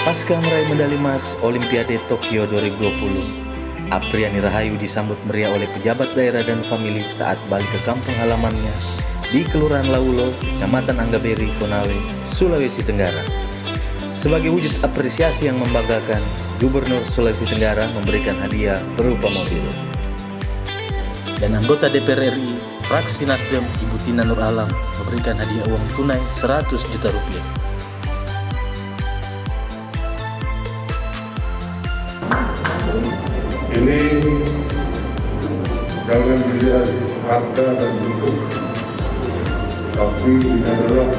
Pasca meraih medali emas Olimpiade Tokyo 2020, Apriani Rahayu disambut meriah oleh pejabat daerah dan famili saat balik ke kampung halamannya di Kelurahan Laulo, Kecamatan Anggaberi, Konawe, Sulawesi Tenggara. Sebagai wujud apresiasi yang membanggakan, Gubernur Sulawesi Tenggara memberikan hadiah berupa mobil. Dan anggota DPR RI, fraksi Nasdem, Ibu Tina Nur Alam, memberikan hadiah uang tunai 100 juta rupiah. Ini jangan dilihat harta dan bentuk, tapi ini adalah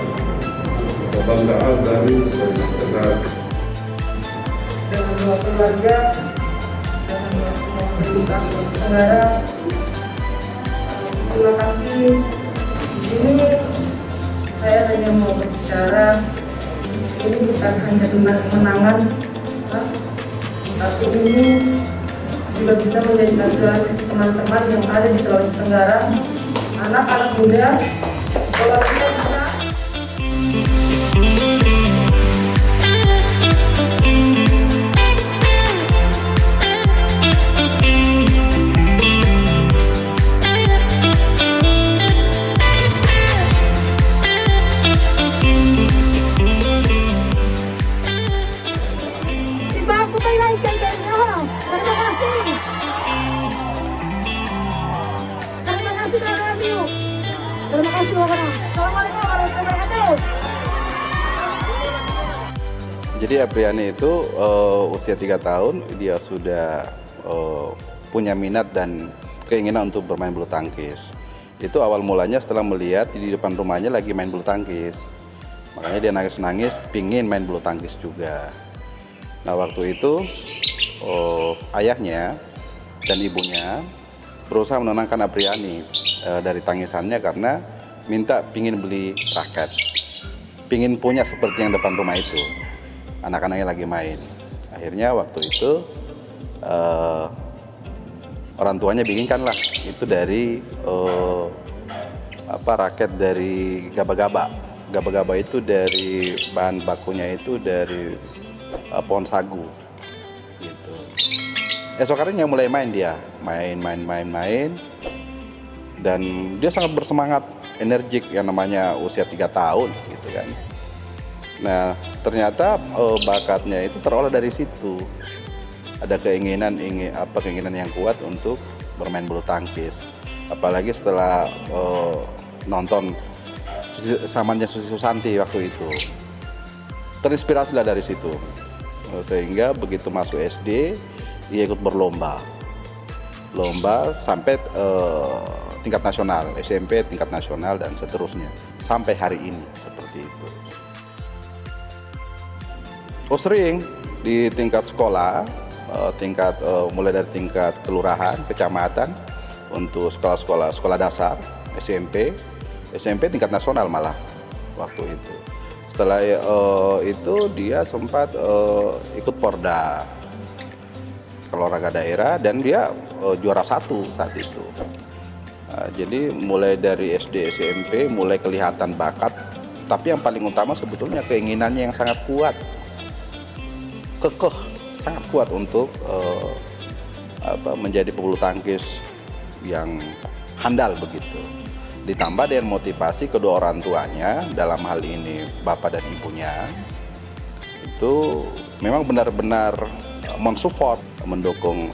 kebanggaan dari Sulawesi Tenggara. Dengan dua keluarga, dengan dua pemerintah Sulawesi Tenggara, terima kasih. Di sini saya hanya mau berbicara, ini bukan hanya tentang kemenangan, tapi ini juga bisa menjadi acuan teman-teman yang ada di Sulawesi Tenggara, anak-anak muda, bahwa kita bisa Terima kasih warahmatullahi wabarakatuh. Assalamualaikum warahmatullahi wabarakatuh. Jadi Apriani itu usia 3 tahun, dia sudah punya minat dan keinginan untuk bermain bulu tangkis. Itu awal mulanya setelah melihat di depan rumahnya lagi main bulu tangkis. Makanya dia nangis-nangis pingin main bulu tangkis juga. Nah waktu itu ayahnya dan ibunya berusaha menenangkan Apriani dari tangisannya karena minta pingin beli raket, pingin punya seperti yang depan rumah itu, anak-anaknya lagi main. Akhirnya waktu itu orang tuanya bikinkanlah itu dari raket dari gaba-gaba. Gaba-gaba itu dari bahan bakunya itu dari pohon sagu. Gitu. Esok harinya mulai main dia, main, dan dia sangat bersemangat, energik, yang namanya usia 3 tahun gitu kan. Nah ternyata bakatnya itu terolah dari situ, ada keinginan yang kuat untuk bermain bulu tangkis, apalagi setelah nonton samanya Susi Susanti waktu itu, terinspirasilah dari situ, sehingga begitu masuk SD dia ikut berlomba sampai tingkat nasional, SMP tingkat nasional dan seterusnya sampai hari ini seperti itu. Sering di tingkat sekolah, mulai dari tingkat kelurahan, kecamatan, untuk sekolah dasar, SMP tingkat nasional malah waktu itu. Setelah itu dia sempat ikut Porda olahraga daerah dan dia juara 1 saat itu. Jadi mulai dari SD SMP mulai kelihatan bakat, tapi yang paling utama sebetulnya keinginannya yang sangat kuat, kekeh, sangat kuat untuk menjadi pebulu tangkis yang handal begitu. Ditambah dengan motivasi kedua orang tuanya, dalam hal ini bapak dan ibunya, itu memang benar-benar mensupport, mendukung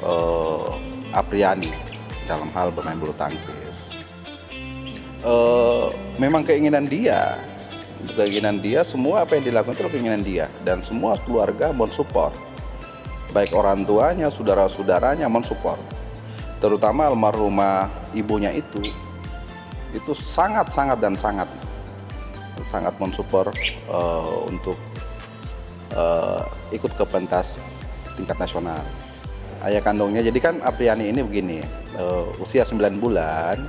Apriani dalam hal bermain bulu tangkis. Memang keinginan dia, semua apa yang dilakukan itu keinginan dia, dan semua keluarga mensupport, baik orang tuanya, saudara-saudaranya mensupport, terutama almarhumah ibunya itu. itu sangat mensupport untuk ikut ke pentas tingkat nasional. Ayah kandungnya, jadi kan Apriani ini begini, usia 9 bulan,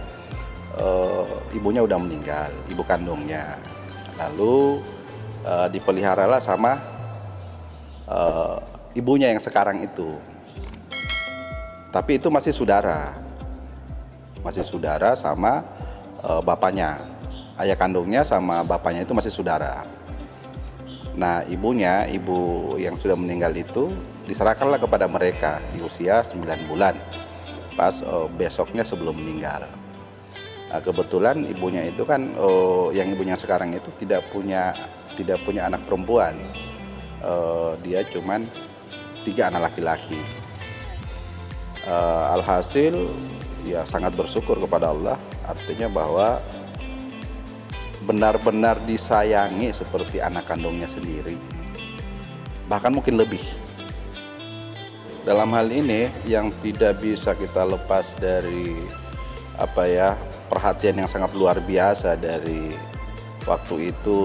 ibunya udah meninggal, ibu kandungnya. Lalu dipeliharalah sama ibunya yang sekarang itu. Tapi itu masih saudara sama bapaknya. Ayah kandungnya sama bapaknya itu masih saudara. Nah, ibu yang sudah meninggal itu diserahkanlah kepada mereka di usia 9 bulan. Pas besoknya sebelum meninggal. Nah, kebetulan ibunya itu kan yang ibunya sekarang itu tidak punya anak perempuan. Dia cuman 3 anak laki-laki. Alhasil ya sangat bersyukur kepada Allah, artinya bahwa benar-benar disayangi seperti anak kandungnya sendiri, bahkan mungkin lebih. Dalam hal ini yang tidak bisa kita lepas dari perhatian yang sangat luar biasa dari waktu itu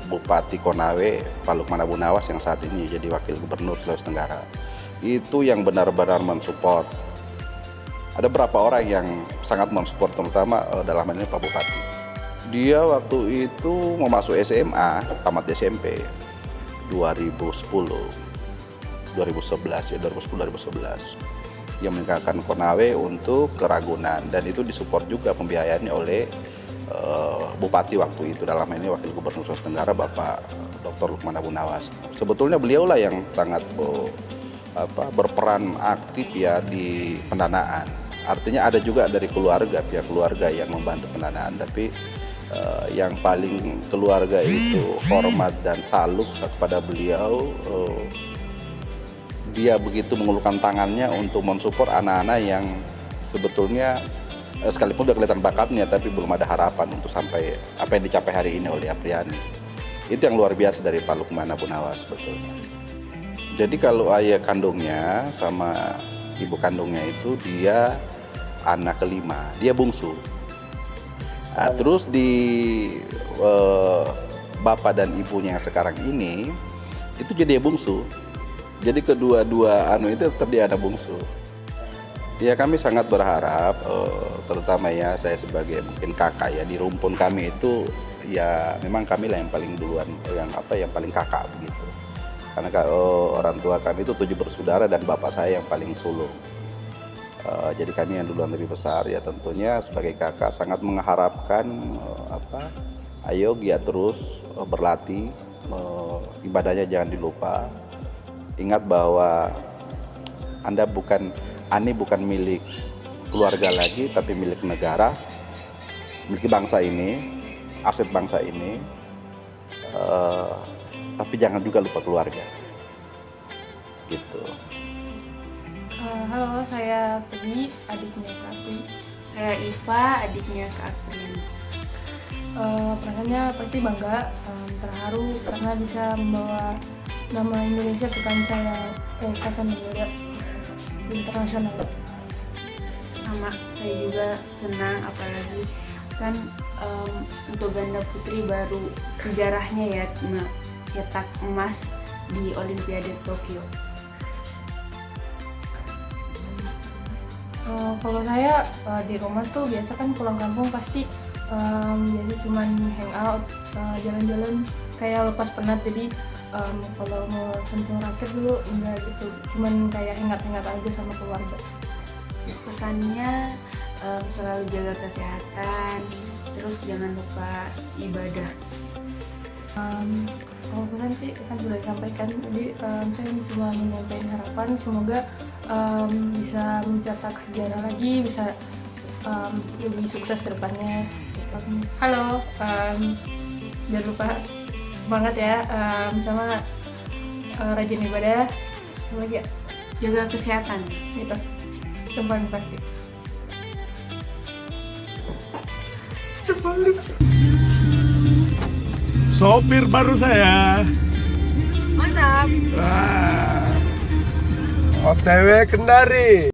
Bupati Konawe Pak Lukman Abu Nawas yang saat ini jadi Wakil Gubernur Sulawesi Tenggara. Itu yang benar-benar mensupport. Ada beberapa orang yang sangat mensupport, terutama dalam hal ini Pak Bupati. Dia waktu itu mau masuk SMA, tamat SMP 2011 ya, 2011. Dia meninggalkan Konawe untuk ke Ragunan, dan itu disupport juga pembiayaannya oleh Bupati waktu itu, dalam ini Wakil Gubernur Sulawesi Tenggara Bapak Dr. Lukman Abu Nawas. Sebetulnya beliaulah yang sangat berperan aktif ya di pendanaan. Artinya ada juga dari pihak keluarga yang membantu pendanaan, tapi yang paling keluarga itu hormat dan salut kepada beliau. Dia begitu mengulurkan tangannya untuk mensupport anak-anak yang sebetulnya sekalipun udah kelihatan bakatnya, tapi belum ada harapan untuk sampai apa yang dicapai hari ini oleh Apriani. Itu yang luar biasa dari Pak Lukman Abu Nawas sebetulnya. Jadi kalau ayah kandungnya sama ibu kandungnya itu dia anak kelima, dia bungsu. Nah, terus di bapak dan ibunya yang sekarang ini itu jadi bungsu. Jadi kedua-dua itu tetap dia anak bungsu. Ya, kami sangat berharap, terutama ya saya sebagai mungkin kakak ya, di rumpun kami itu ya memang kami lah yang paling duluan, yang paling kakak begitu. Karena orang tua kami itu 7 bersaudara dan bapak saya yang paling sulung. Jadi kami yang duluan lebih besar ya, tentunya sebagai kakak sangat mengharapkan ayo giat terus berlatih, ibadahnya jangan dilupa. Ingat bahwa Ani bukan milik keluarga lagi, tapi milik negara, milik bangsa ini, aset bangsa ini. Tapi jangan juga lupa keluarga, gitu. Halo, saya Feni, adiknya Kak Apri. Saya Iva, adiknya Kak Apri. Perasaannya pasti bangga, terharu karena bisa membawa nama Indonesia ke kancah negara internasional. Sama, saya juga senang, apalagi kan untuk ganda putri baru sejarahnya ya cetak emas di Olimpiade Tokyo. Kalau saya di rumah tuh biasa kan pulang kampung pasti biasa cuman hangout, jalan-jalan kayak lepas penat, jadi kalau mau sentuh rakyat dulu enggak gitu, cuman kayak hangat-hangat aja sama keluarga. Pesannya selalu jaga kesehatan, terus jangan lupa ibadah. Kalau pesan sih kan sudah disampaikan, jadi saya cuma menyampaikan harapan semoga bisa mencetak sejarah lagi, bisa lebih sukses ke depannya. Halo, jangan lupa semangat ya, sama rajin ibadah, apa lagi ya? Jaga kesehatan. Gitu, yang paling pasti. Sopir baru saya. Mantap. OTW Kendari.